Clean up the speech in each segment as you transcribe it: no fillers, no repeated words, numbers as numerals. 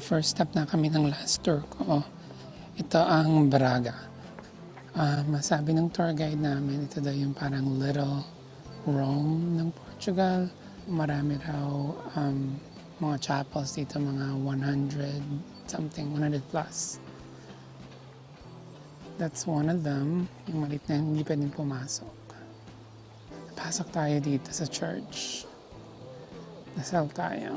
first stop na kami ng last tour ko. Ito ang Braga. Masabi ng tour guide namin, ito daw yung parang little Rome ng Portugal. Marami raw mga chapels dito, mga 100 something, 100 plus. That's one of them. Yung maliit na hindi pwedeng pumasok. Pasok tayo dito sa church. Dasal tayo.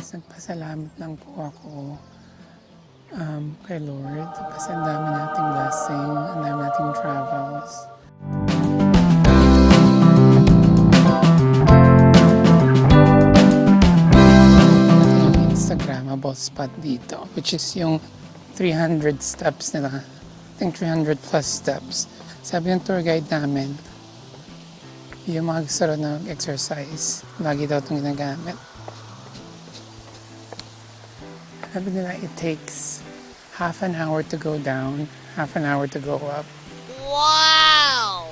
Nagpasalamat lang po ako kay Lord kasi ang dami nating blessing, ang dami nating travels. Ito yung Instagrammable spot dito, which is yung 300 steps nila. I think 300 plus steps. Sabi ng tour guide namin, yung mga gusto rin na exercise, lagi daw itong ginagamit. Sabi nila, it takes half an hour to go down, half an hour to go up. Wow!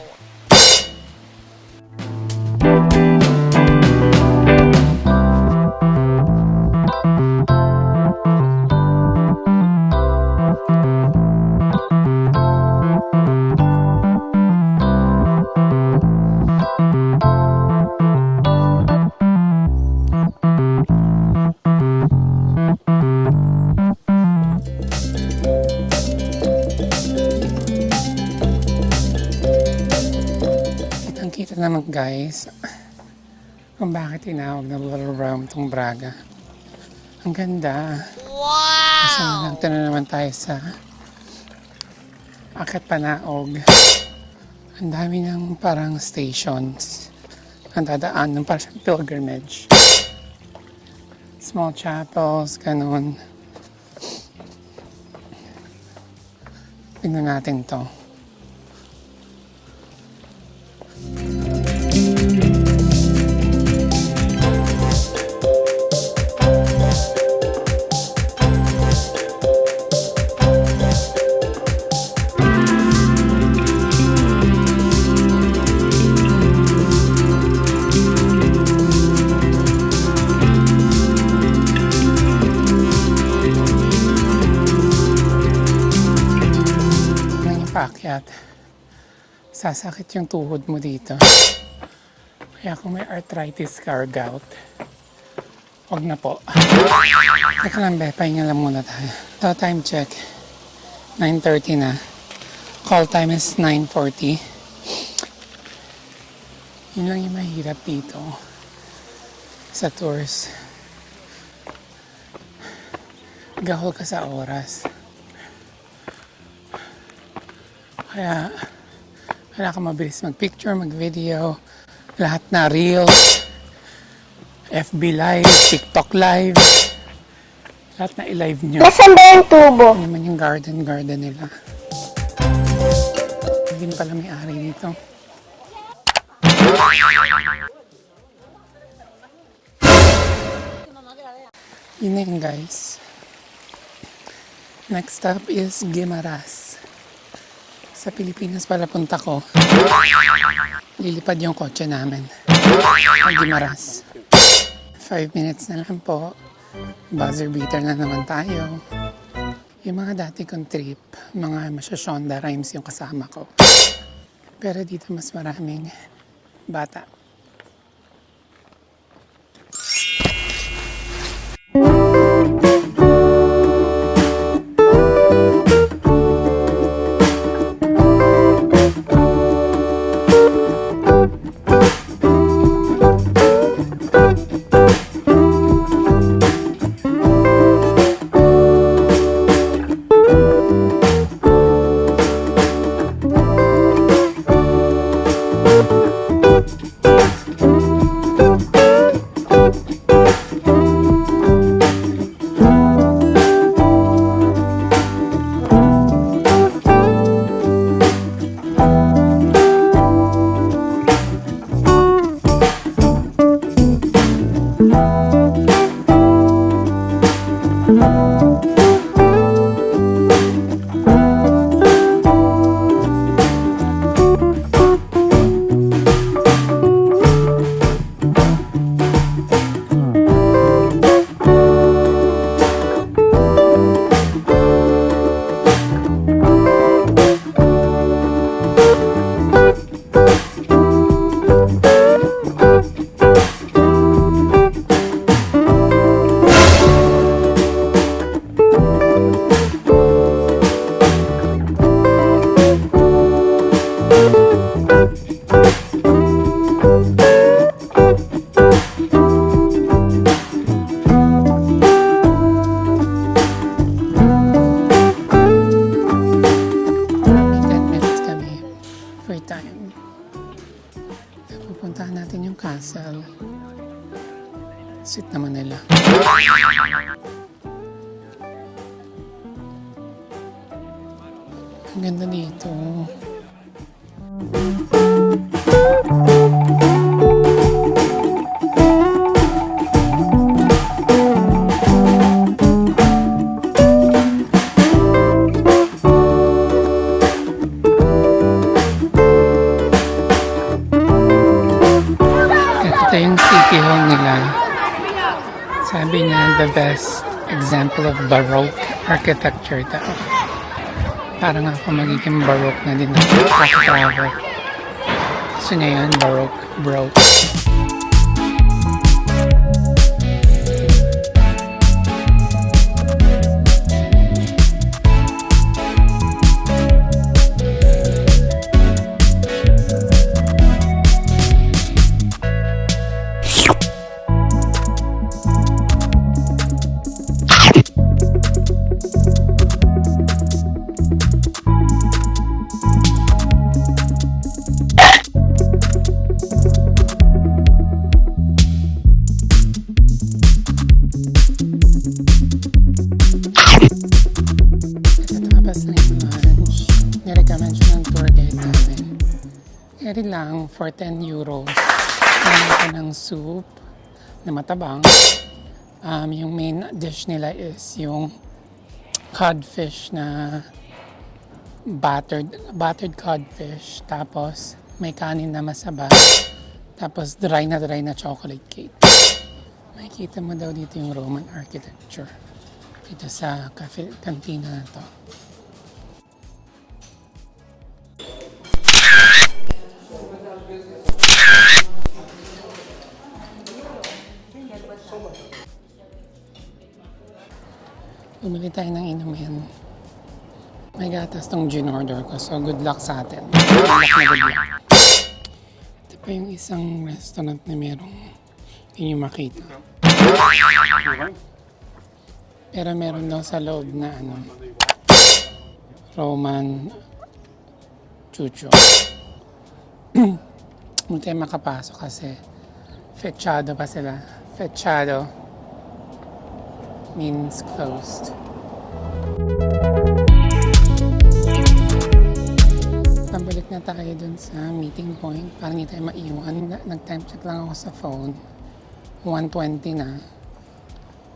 Kita naman guys kung bakit tinawag na Little Rome itong Braga. Ang ganda. Kasi Wow! nandito na naman tayo sa Akat Panaog. Ang dami ng parang stations ang dadaan ng parang pilgrimage. Small chapels, ganun. Tingnan natin to. Paakyat, sasakit yung tuhod mo dito. Kaya kung may arthritis ka or gout, wag na po. Teka lang be, pahinga lang muna tayo. So time check, 9:30 na. Call time is 9:40. Yun lang yung mahirap dito sa tours. Gahol ka sa oras. Kaya, kailangan ka mabilis mag-picture, mag-video, lahat na reels, FB live, TikTok live, lahat na i-live nyo. Nasaan ba yung tubo? Ano naman yung garden nila. Hindi na pala may ari dito. Yun na yun guys. Next stop is Guimaras. Sa Pilipinas pala punta ko. Lilipad yung kotse namin. Sa Guimaras. 5 minutes na lang po. Buzzer beater na naman tayo. Yung mga dati kong trip, mga Shonda Rhimes yung kasama ko. Pero dito mas maraming bata. Free time. Pupuntahan natin yung castle. Sweet naman nila. Ang ganda dito. Ito yung city hall nila. Sabi niya, the best example of Baroque architecture daw. Parang ako magiging Baroque na din ako. Travel. Gusto niya yun, Baroque, bro. Tapos na yung lunch. Nirecommend siya ng tour guide namin. Kaya lang, for 10 euros. Kaya ko ng soup na matabang. Yung main dish nila is yung codfish na battered codfish. Tapos may kanin na masaba. Tapos dry na chocolate cake. Makikita mo daw dito yung Roman architecture. Dito sa cafe, kantina na to. Bumili tayo ng inumin. May gatas tong gin-order ko, so good luck sa atin. Good luck na good luck. Ito pa yung isang restaurant na merong hindi nyo makita. Pero meron daw sa loob na Roman chucho. Hindi tayo makapasok kasi fechado pa sila. Fechado means closed. Pabalik na tayo dun sa meeting point para hindi tayo maiwan. Nag-time check lang ako sa phone. 1:20 na.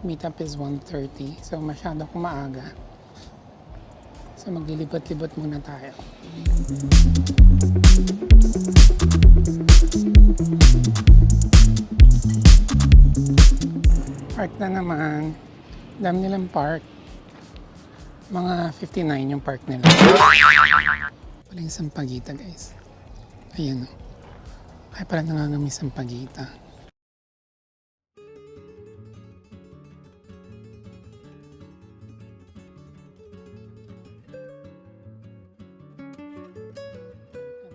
Meetup is 1:30. So masyado akong maaga. So maglilibot-libot muna tayo. Park na naman. Dami nilang park. Mga 59 yung park nila. Wala yung Sampaguita, guys. Ayan o. Kaya pala nangangamis Sampaguita. Na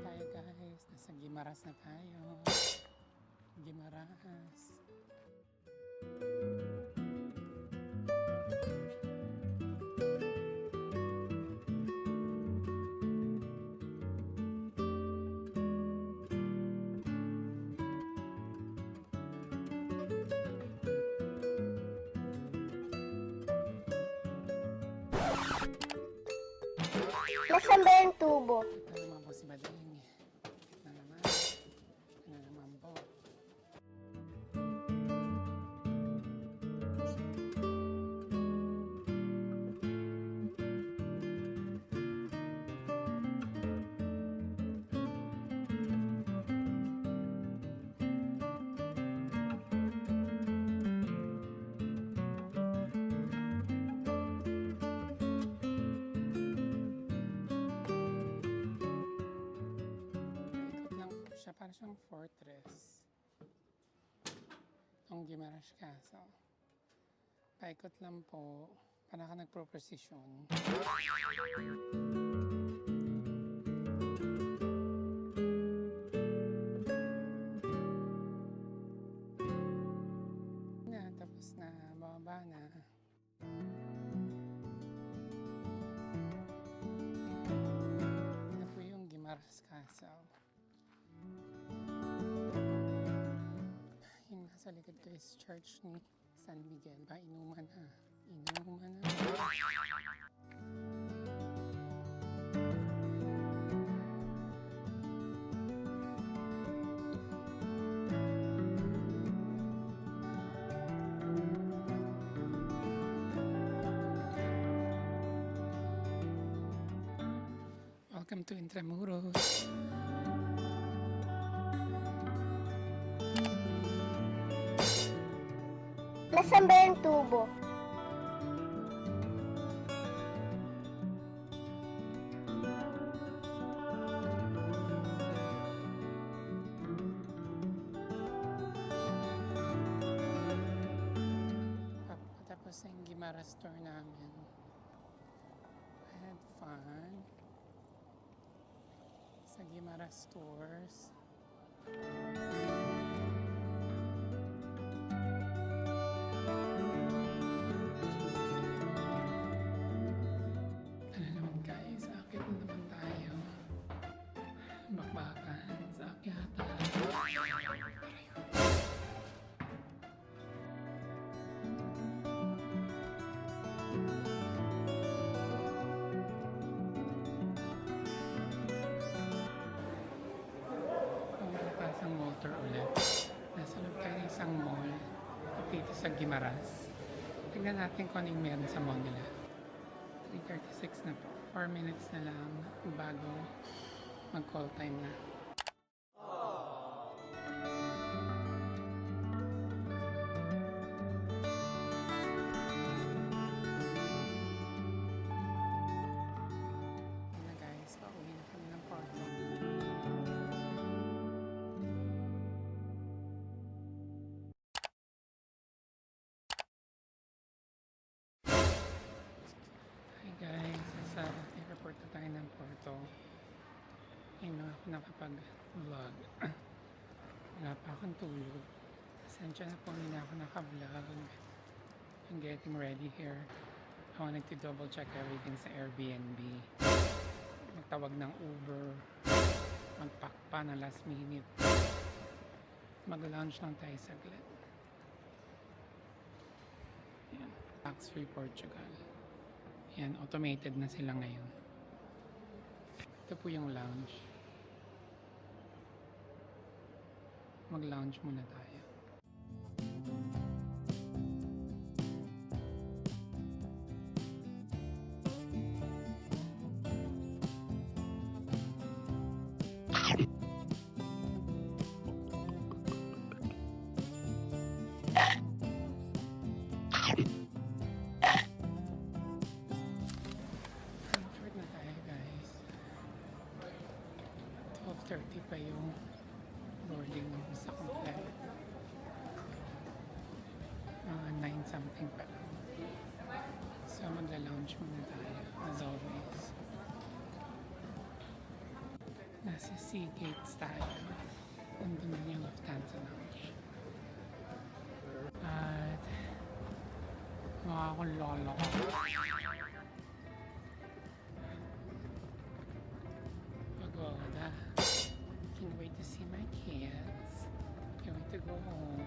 tayo, guys. Nasa Guimaras na tayo. Guimaras. Nasaan ba yung tubo? Ito naman po si Bading. Ito naman. Ito naman po. siyang fortress. Itong Guimaras Castle. Paikot lang po. Para ka nagpro-precision. Tapos na, bababa na. Ito po yung Guimaras Castle. Yung nasa likod ko is church ni San Miguel. Inuman na. Inuman na. Welcome to Intramuros. Nasaan ba yung tubo? Tapos na yung Guimaras tour namin. I had fun sa Guimaras tours. Ano naman guys, akit na naman tayo. Bakbakan sa akyatan. Ang mall tour ulit. Nasa loob tayo ng isang mall dito sa Guimaras. Tingnan natin kung anong meron sa mall nila. 3:36 na po. 4 minutes na lang bago mag-call time na. Yun na guys, pauwi na kami ng Porto. Hi guys, sa airport na tayo ng Porto. Hindi na ako nakapag-vlog. Wala pa akong tulog. Pasensya na po, hindi na ako naka-vlog. I'm getting ready here. I wanted to double check everything sa Airbnb. Magtawag ng Uber. Mag-pack pa na last minute. Mag-lounge lang tayo saglit. Yan. Tax-free Portugal. Yan, automated na sila ngayon. Ito po yung lounge. Mag-lounge muna tayo. Comfort na tayo guys. 12:30 pa yung boarding sa complete. Mga 9 something pa lang. So magla-lounge muna tayo as always. Nasa Seagates tayo. Nandun na yung Lufthansa lounge. At mukha akong lolo ko. Pagoda. Can't wait to see my kids. Can't wait to go home.